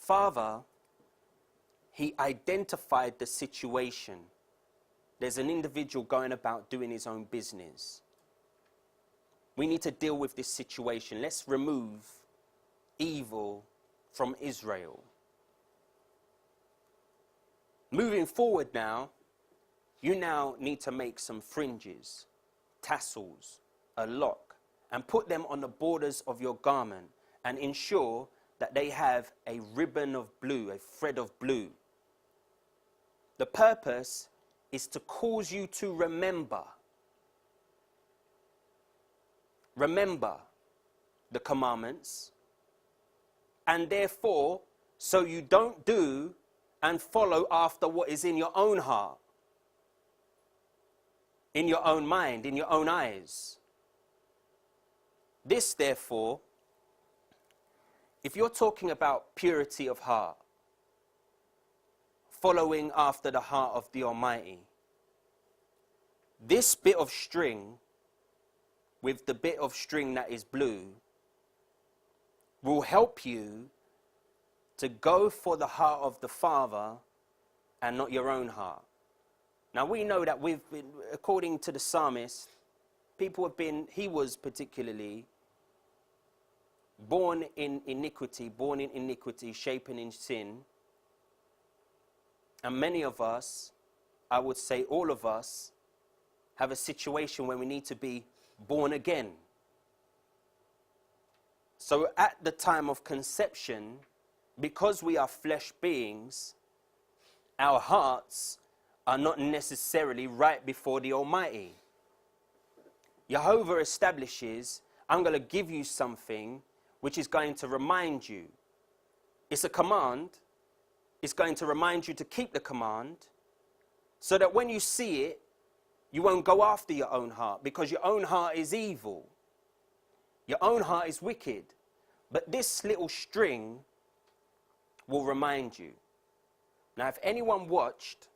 father, he identified the situation. There's an individual going about doing his own business. We need to deal with this situation. Let's remove evil from Israel. Moving forward now, you now need to make some fringes, tassels, a lock, and put them on the borders of your garment and ensure that they have a ribbon of blue, a thread of blue. The purpose is to cause you to remember the commandments, and therefore, so you don't do and follow after what is in your own heart, in your own mind, in your own eyes. This, therefore, if you're talking about purity of heart, following after the heart of the Almighty, this bit of string with the bit of string that is blue will help you to go for the heart of the Father and not your own heart. Now we know that we've been, according to the psalmist, he was particularly born in iniquity, shapen in sin. And many of us, I would say all of us, have a situation where we need to be born again. So at the time of conception, because we are flesh beings, our hearts are not necessarily right before the Almighty. Jehovah establishes, I'm going to give you something which is going to remind you. It's a command. It's going to remind you to keep the command so that when you see it, you won't go after your own heart, because your own heart is evil. Your own heart is wicked. But this little string will remind you. Now, if anyone watched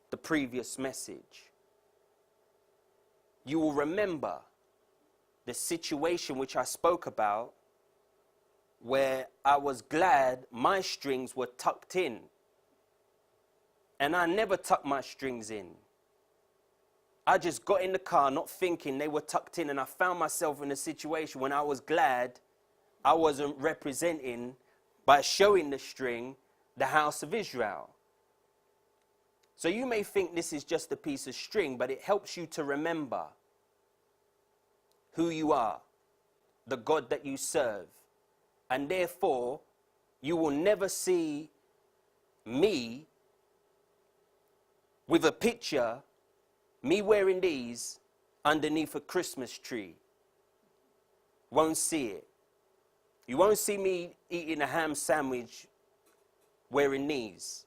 the previous message, you will remember the situation which I spoke about, where I was glad my strings were tucked in. And I never tucked my strings in. I just got in the car not thinking they were tucked in, and I found myself in a situation when I was glad I wasn't representing, by showing the string, the house of Israel. So you may think this is just a piece of string, but it helps you to remember who you are, the God that you serve. And therefore, you will never see me with a picture, me wearing these underneath a Christmas tree. Won't see it. You won't see me eating a ham sandwich wearing these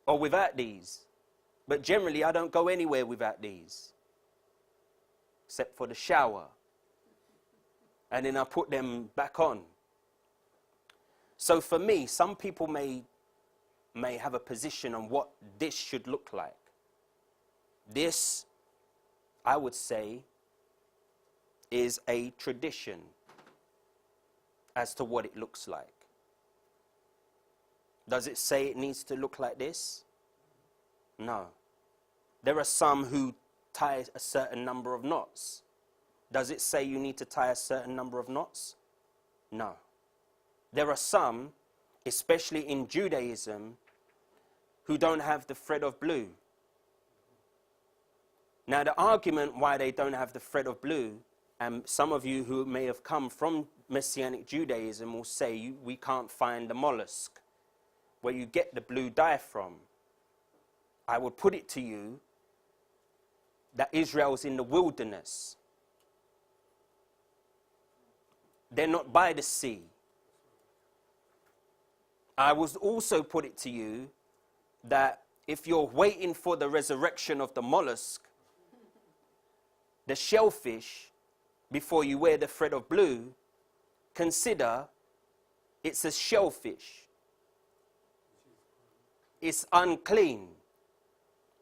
or without these. But generally, I don't go anywhere without these, except for the shower. And then I put them back on. So for me, some people may have a position on what this should look like. This, I would say, is a tradition as to what it looks like. Does it say it needs to look like this? No. There are some who tie a certain number of knots. Does it say you need to tie a certain number of knots? No. There are some, especially in Judaism, who don't have the thread of blue. Now, the argument why they don't have the thread of blue, and some of you who may have come from Messianic Judaism will say we can't find the mollusk where you get the blue dye from. I would put it to you that Israel's in the wilderness. They're not by the sea. I would also put it to you that if you're waiting for the resurrection of the mollusk, the shellfish, before you wear the thread of blue, consider it's a shellfish. It's unclean.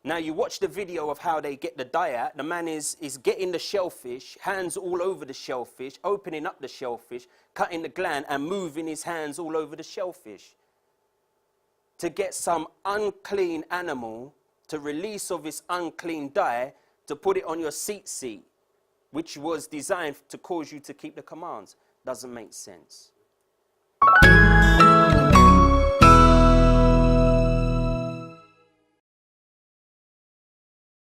Now you watch the video of how they get the dye out. The man is getting the shellfish, hands all over the shellfish, opening up the shellfish, cutting the gland and moving his hands all over the shellfish to get some unclean animal to release of its unclean dye to put it on your seat, which was designed to cause you to keep the commands. Doesn't make sense.